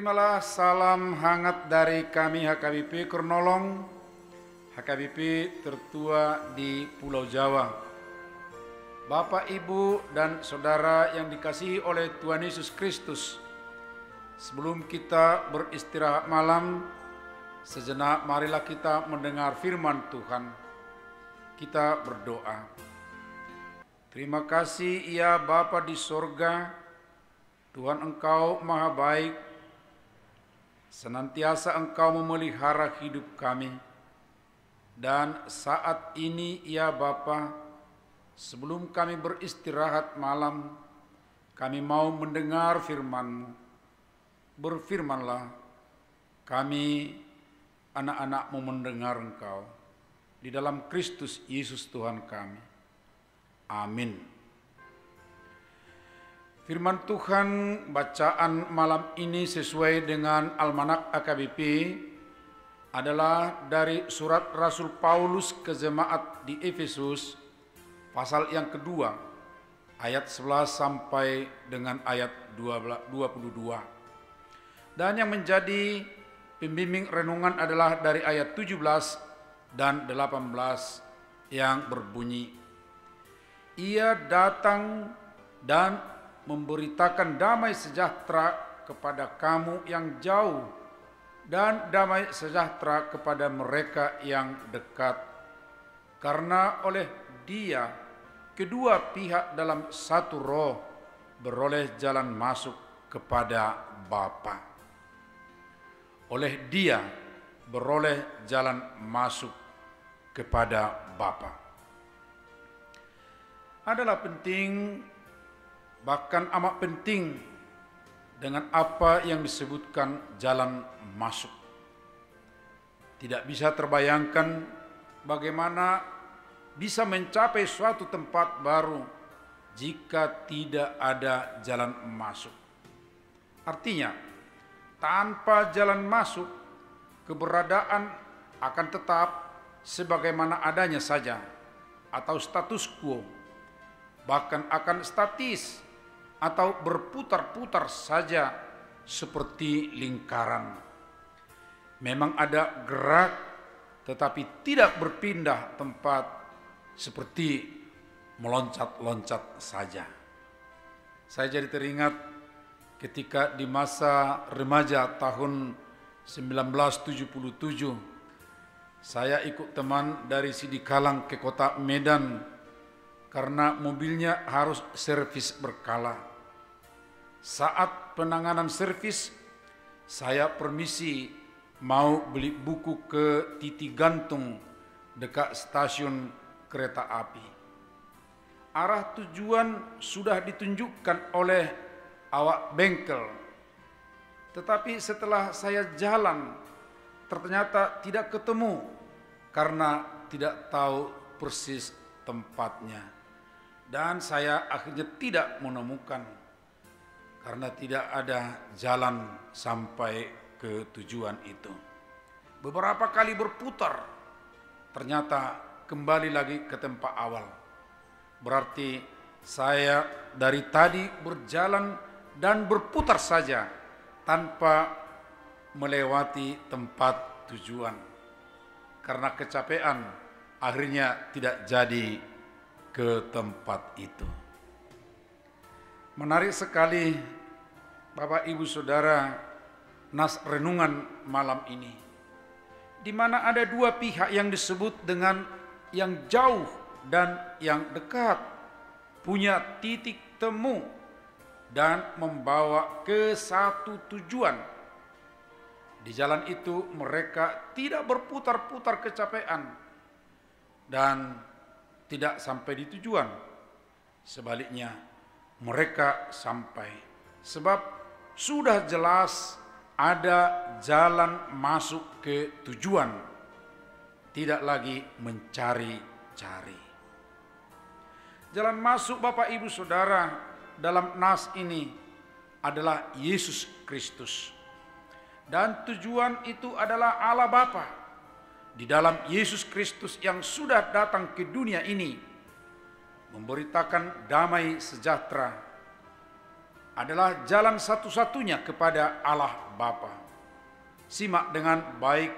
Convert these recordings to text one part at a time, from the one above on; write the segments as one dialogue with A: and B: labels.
A: Terimalah salam hangat dari kami HKBP Kernolong, HKBP tertua di Pulau Jawa. Bapak, Ibu, dan Saudara yang dikasihi oleh Tuhan Yesus Kristus, sebelum kita beristirahat malam, sejenak marilah kita mendengar firman Tuhan. Kita berdoa. Terima kasih ya Bapa di sorga, Tuhan Engkau maha baik, senantiasa Engkau memelihara hidup kami. Dan saat ini ya Bapa, sebelum kami beristirahat malam, kami mau mendengar firman-Mu. Berfirmanlah, kami anak-anak-Mu mendengar Engkau. Di dalam Kristus Yesus Tuhan kami. Amin. Firman Tuhan bacaan malam ini sesuai dengan Almanak HKBP adalah dari surat Rasul Paulus ke jemaat di Efesus, pasal yang kedua, ayat 11 sampai dengan ayat 22. Dan yang menjadi pembimbing renungan adalah dari ayat 17 dan 18 yang berbunyi, Ia datang dan memberitakan damai sejahtera kepada kamu yang jauh dan damai sejahtera kepada mereka yang dekat. Karena oleh Dia kedua pihak dalam satu roh beroleh jalan masuk kepada Bapa. Oleh Dia beroleh jalan masuk kepada Bapa. Adalah penting, bahkan amat penting dengan apa yang disebutkan jalan masuk. Tidak bisa terbayangkan bagaimana bisa mencapai suatu tempat baru jika tidak ada jalan masuk. Artinya, tanpa jalan masuk, keberadaan akan tetap sebagaimana adanya saja atau status quo, bahkan akan statis atau berputar-putar saja seperti lingkaran. Memang ada gerak tetapi tidak berpindah tempat, seperti meloncat-loncat saja. Saya jadi teringat ketika di masa remaja tahun 1977, saya ikut teman dari Sidikalang ke kota Medan karena mobilnya harus servis berkala. Saat penanganan servis, saya permisi mau beli buku ke titik gantung dekat stasiun kereta api. Arah tujuan sudah ditunjukkan oleh awak bengkel. Tetapi setelah saya jalan, ternyata tidak ketemu karena tidak tahu persis tempatnya. Dan saya akhirnya tidak menemukan karena tidak ada jalan sampai ke tujuan itu. Beberapa kali berputar, ternyata kembali lagi ke tempat awal. Berarti saya dari tadi berjalan dan berputar saja tanpa melewati tempat tujuan. Karena kecapean, akhirnya tidak jadi ke tempat itu. Menarik sekali Bapak Ibu Saudara nas renungan malam ini, di mana ada dua pihak yang disebut dengan yang jauh dan yang dekat, punya titik temu dan membawa ke satu tujuan. Di jalan itu mereka tidak berputar-putar kecapean dan tidak sampai di tujuan. Sebaliknya, mereka sampai. Sebab sudah jelas ada jalan masuk ke tujuan. Tidak lagi mencari-cari. Jalan masuk Bapak Ibu Saudara dalam nas ini adalah Yesus Kristus. Dan tujuan itu adalah Allah Bapa. Di dalam Yesus Kristus yang sudah datang ke dunia ini, memberitakan damai sejahtera adalah jalan satu-satunya kepada Allah Bapa. Simak dengan baik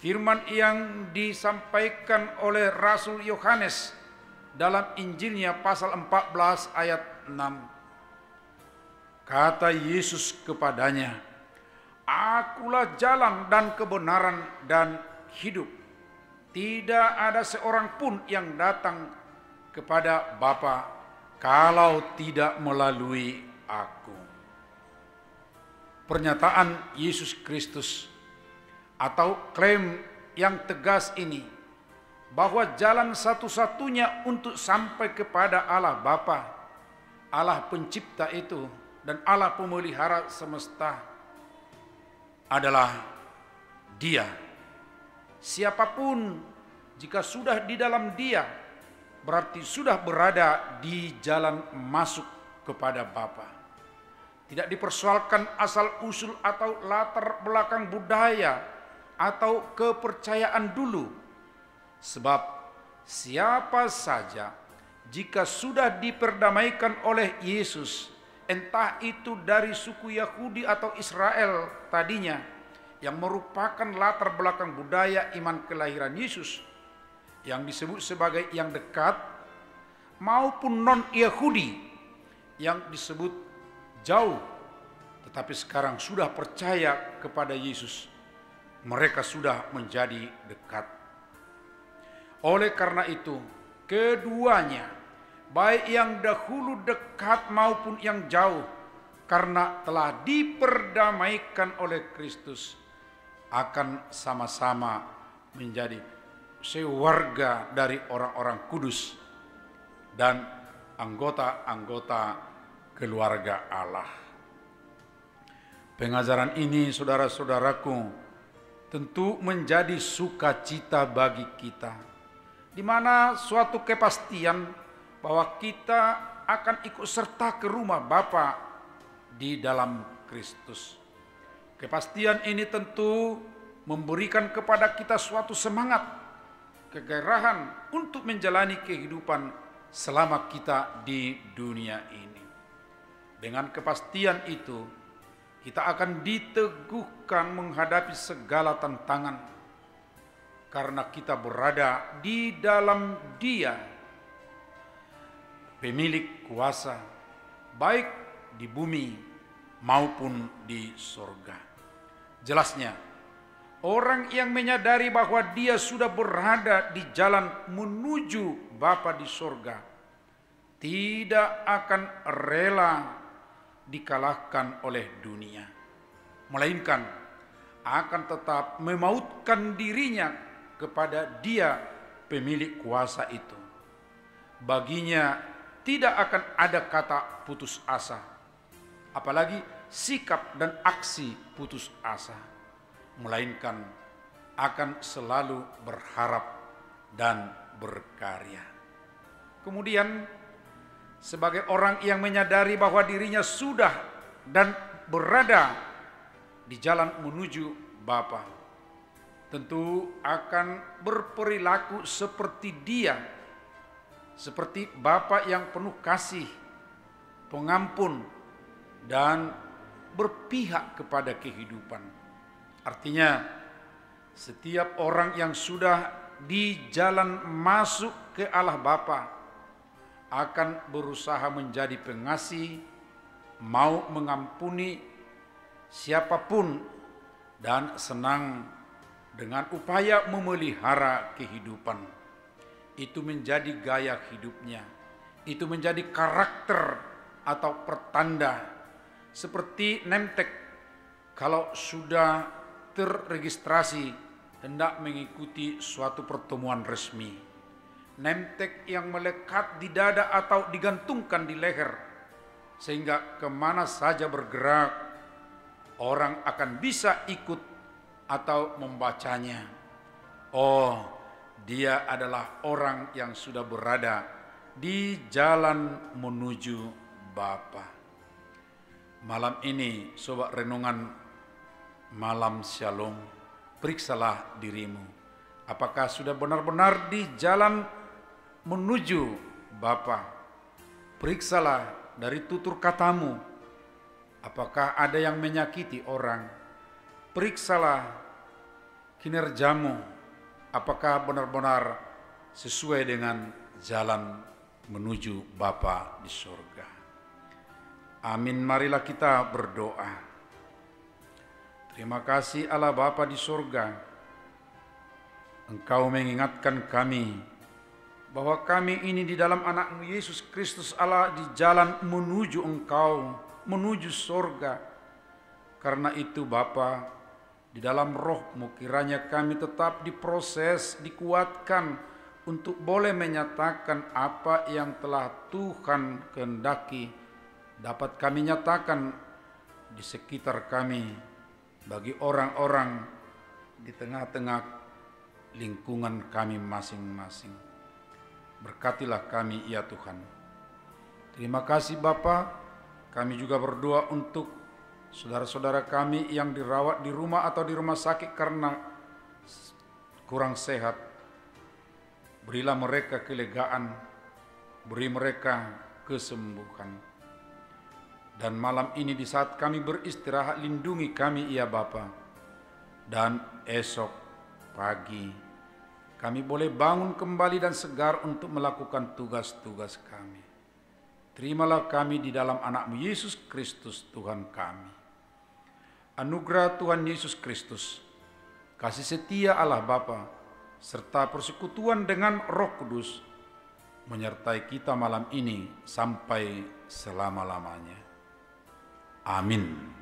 A: firman yang disampaikan oleh Rasul Yohanes dalam Injilnya pasal 14 ayat 6. Kata Yesus kepadanya, "Akulah jalan dan kebenaran dan hidup. Tidak ada seorang pun yang datang kepada Bapa kalau tidak melalui aku." Pernyataan Yesus Kristus atau klaim yang tegas ini bahwa jalan satu-satunya untuk sampai kepada Allah Bapa, Allah pencipta itu dan Allah pemelihara semesta adalah Dia. Siapapun jika sudah di dalam Dia berarti sudah berada di jalan masuk kepada Bapa. Tidak dipersoalkan asal-usul atau latar belakang budaya atau kepercayaan dulu. Sebab siapa saja jika sudah diperdamaikan oleh Yesus, entah itu dari suku Yahudi atau Israel tadinya, yang merupakan latar belakang budaya iman kelahiran Yesus yang disebut sebagai yang dekat, maupun non-Yahudi yang disebut jauh, tetapi sekarang sudah percaya kepada Yesus, mereka sudah menjadi dekat. Oleh karena itu, keduanya, baik yang dahulu dekat maupun yang jauh, karena telah diperdamaikan oleh Kristus, akan sama-sama menjadi sewarga dari orang-orang kudus dan anggota-anggota keluarga Allah. Pengajaran ini, saudara-saudaraku, tentu menjadi sukacita bagi kita, di mana suatu kepastian bahwa kita akan ikut serta ke rumah Bapa di dalam Kristus. Kepastian ini tentu memberikan kepada kita suatu semangat, kegairahan untuk menjalani kehidupan selama kita di dunia ini. Dengan kepastian itu, kita akan diteguhkan menghadapi segala tantangan, karena kita berada di dalam Dia, pemilik kuasa, baik di bumi maupun di sorga. Jelasnya, orang yang menyadari bahwa dia sudah berada di jalan menuju Bapa di sorga, tidak akan rela dikalahkan oleh dunia, melainkan akan tetap memautkan dirinya kepada Dia pemilik kuasa itu. Baginya tidak akan ada kata putus asa, apalagi sikap dan aksi putus asa, melainkan akan selalu berharap dan berkarya. Kemudian, sebagai orang yang menyadari bahwa dirinya sudah dan berada di jalan menuju Bapa, tentu akan berperilaku seperti Dia, seperti Bapa yang penuh kasih, pengampun, dan berpihak kepada kehidupan. Artinya, setiap orang yang sudah di jalan masuk ke Allah Bapa akan berusaha menjadi pengasih, mau mengampuni siapapun, dan senang dengan upaya memelihara kehidupan. Itu menjadi gaya hidupnya, itu menjadi karakter atau pertanda, seperti nemtek kalau sudah terregistrasi hendak mengikuti suatu pertemuan resmi. Nemtek yang melekat di dada atau digantungkan di leher, sehingga kemana saja bergerak, orang akan bisa ikut atau membacanya. Oh, dia adalah orang yang sudah berada di jalan menuju Bapa. Malam ini, sobat renungan Malam Shalom, periksalah dirimu. Apakah sudah benar-benar di jalan menuju Bapa? Periksalah dari tutur katamu, Apakah ada yang menyakiti orang? Periksalah kinerjamu, apakah benar-benar sesuai dengan jalan menuju Bapa di surga. Amin, marilah kita berdoa. Terima kasih Allah Bapa di surga, Engkau mengingatkan kami bahwa kami ini di dalam anak-Mu Yesus Kristus Allah di jalan menuju Engkau, menuju surga. Karena itu Bapa, di dalam roh-Mu kiranya kami tetap diproses, dikuatkan untuk boleh menyatakan apa yang telah Tuhan kehendaki dapat kami nyatakan di sekitar kami bagi orang-orang di tengah-tengah lingkungan kami masing-masing. Berkatilah kami ya Tuhan. Terima kasih Bapa. Kami juga berdoa untuk saudara-saudara kami yang dirawat di rumah atau di rumah sakit karena kurang sehat. Berilah mereka kelegaan, beri mereka kesembuhan. Dan malam ini di saat kami beristirahat, lindungi kami ya Bapa. Dan esok pagi kami boleh bangun kembali dan segar untuk melakukan tugas-tugas kami. Terimalah kami di dalam anak-Mu Yesus Kristus Tuhan kami. Anugerah Tuhan Yesus Kristus, kasih setia Allah Bapa, serta persekutuan dengan Roh Kudus menyertai kita malam ini sampai selama-lamanya. Amin.